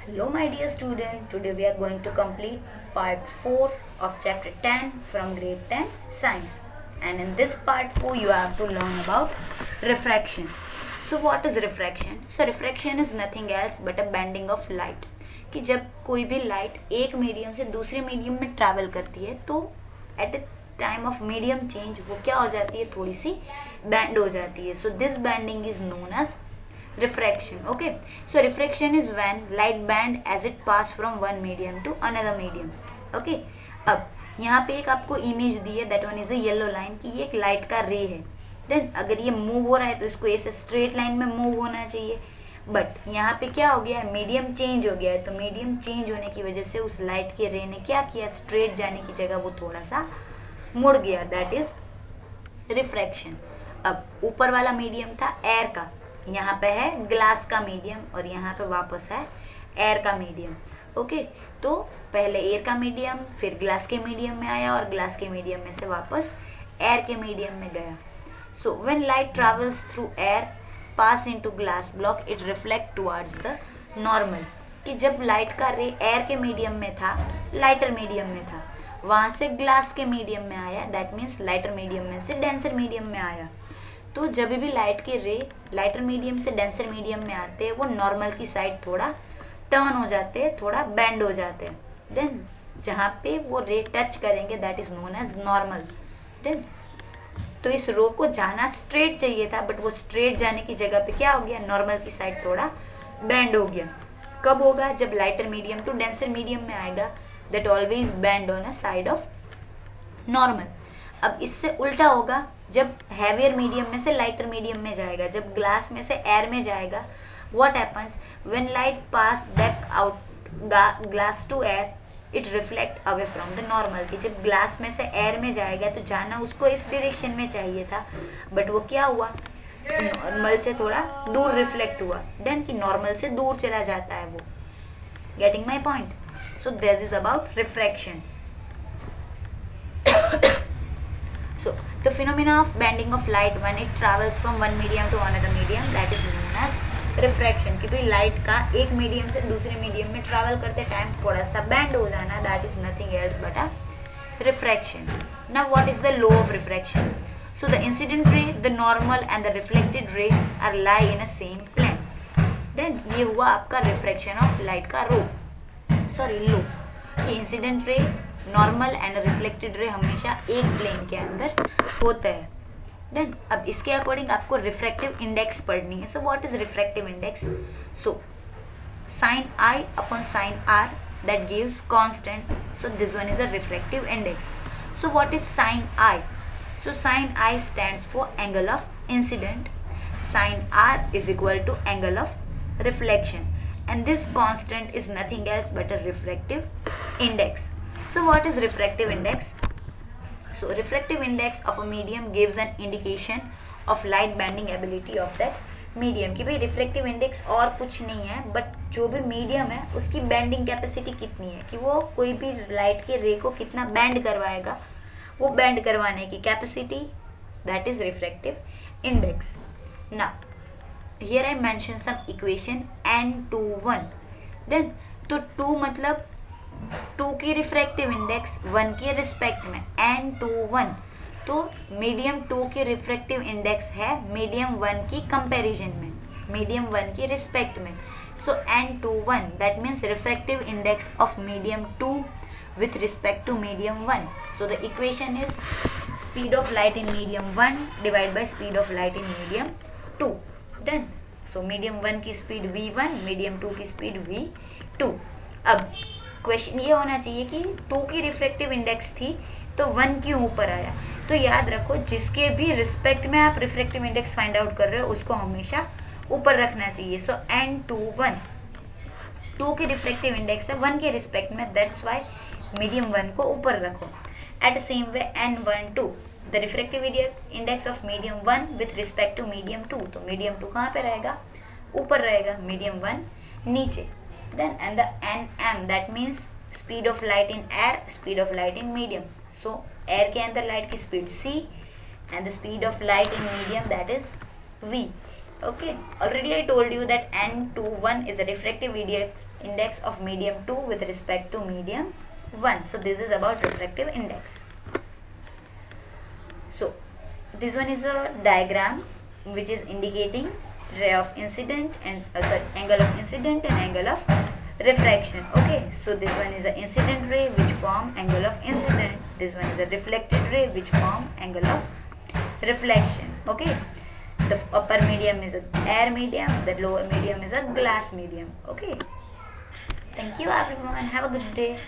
Hello my dear student, today we are going to complete part 4 of chapter 10 from grade 10 science, and in this part 4 you have to learn about refraction. So what is refraction? So refraction is nothing else but a bending of light. कि जब कोई भी light एक medium से दूसरे medium में travel करती है तो at the time of medium change वो क्या हो जाती है, थोड़ी सी बैंड हो जाती है. So this bending is known as refraction. Okay, so refraction is when light bend as it pass from one medium to another medium. Okay, अब यहाँ पे एक आपको इमेज दी है, that one is a yellow line, कि ये एक light का रे है. देन अगर ये मूव हो रहा है तो इसको ऐसे स्ट्रेट लाइन में मूव होना चाहिए, बट यहाँ पे क्या हो गया है, मीडियम चेंज हो गया है. तो मीडियम चेंज होने की वजह से उस लाइट के रे ने क्या किया, स्ट्रेट जाने की जगह वो थोड़ा सा मुड़ गया. That is refraction. अब ऊपर वाला मीडियम था एयर का, यहाँ पे है ग्लास का मीडियम, और यहाँ पे वापस है एयर का मीडियम. ओके, तो पहले एयर का मीडियम फिर ग्लास के मीडियम में आया, और ग्लास के मीडियम में से वापस एयर के मीडियम में गया. So when light travels through air pass into glass block it reflect towards the normal. कि जब लाइट का रे एयर के मीडियम में था, लाइटर मीडियम में था, वहाँ से ग्लास के मीडियम में आया, दैट मीन्स लाइटर मीडियम में से डेंसर मीडियम में आया. तो जब भी लाइट के रे लाइटर मीडियम से डेंसर मीडियम में आते हैं वो नॉर्मल की साइड थोड़ा टर्न हो जाते हैं, थोड़ा बेंड हो जाते हैं. देन जहाँ पे वो रे टच करेंगे that is known as normal. Then तो इस रो को जाना स्ट्रेट चाहिए था, बट वो स्ट्रेट जाने की जगह पे क्या हो गया, नॉर्मल की साइड थोड़ा बेंड हो गया. कब होगा, जब lighter medium to denser medium में आएगा, that always bend on a side of normal. अब इससे उल्टा होगा, जब हैवियर मीडियम में से लाइटर मीडियम में जाएगा, जब ग्लास में से एयर में जाएगा, what happens when light pass back out glass to air it reflect away from the normal. कि जब ग्लास में से एयर में जाएगा तो जाना उसको इस डायरेक्शन में चाहिए था, बट वो क्या हुआ, नॉर्मल से थोड़ा दूर रिफ्लेक्ट हुआ. देन कि नॉर्मल से दूर चला जाता है वो. Getting my point? So this is about refraction. So the phenomena of bending of light when it travels from one medium to another medium, that is known as refraction. कि भाई light का एक मीडियम से दूसरे medium में travel करते time थोड़ा सा बैंड हो जाना, that is nothing else but a refraction. Now what is the law of refraction? So the incident ray, the normal and the reflected ray are lie in a same plane. Then ये हुआ आपका refraction of light का रो, sorry लो. कि incident ray, normal and reflected ray हमेशा एक plane के अंदर होता है. देन अब इसके अकॉर्डिंग आपको रिफ्रैक्टिव इंडेक्स पढ़नी है. So what is refractive index? So sine i upon sine r that gives constant. So this one is a refractive index. So what is sine i? So sine i stands for angle of incident. Sine r is equal to angle of reflection, and this constant is nothing else but a refractive index. So what is refractive index? So refractive index of a medium gives an indication of light bending ability of that medium. कि भाई refractive index और कुछ नहीं है, but जो भी medium है उसकी बेंडिंग कैपेसिटी कितनी है, कि वो कोई भी लाइट के रे को कितना बेंड करवाएगा, वो बेंड करवाने की capacity, that is refractive index. ना here I mention some equation n21. then तो 2 मतलब 2 की रिफ्रैक्टिव इंडेक्स 1 की रिस्पेक्ट में, n21. तो मीडियम 2 की रिफ्रैक्टिव इंडेक्स है मीडियम 1 की कंपैरिजन में, मीडियम 1 की रिस्पेक्ट में. सो n21 that means refractive index of medium 2 with respect to medium 1. So the equation is speed of light in medium 1 divided by speed of light in medium 2. Done. So medium 1 की speed v1, medium 2 की speed v2. अब question ये होना चाहिए कि 2 की refractive index थी तो 1 क्यों ऊपर आया. तो याद रखो, जिसके भी रिस्पेक्ट में आप रिफ्रैक्टिव इंडेक्स फाइंड आउट कर रहे हो उसको हमेशा ऊपर रखना चाहिए. सो n21 2 की रिफ्रैक्टिव इंडेक्स है 1 के रिस्पेक्ट में, दैट्स वाई मीडियम 1 को ऊपर रखो. At same way n12 the refractive index of medium 1 with respect to medium 2. तो मीडियम 2 कहाँ पे रहेगा, ऊपर रहेगा, मीडियम 1 नीचे. Then and the nm that means speed of light in air, speed of light in medium. So air के अंदर light की speed c and the speed of light in medium that is v. Okay, already I told you that N21 is the refractive index of medium 2 with respect to medium 1. So this is about refractive index. So this one is a diagram which is indicating ray of incident and angle of incident and angle of refraction. Okay, so this one is the incident ray which form angle of incident. This one is a reflected ray which form angle of reflection. Okay, the upper medium is a air medium, the lower medium is a glass medium. Okay, thank you everyone, have a good day.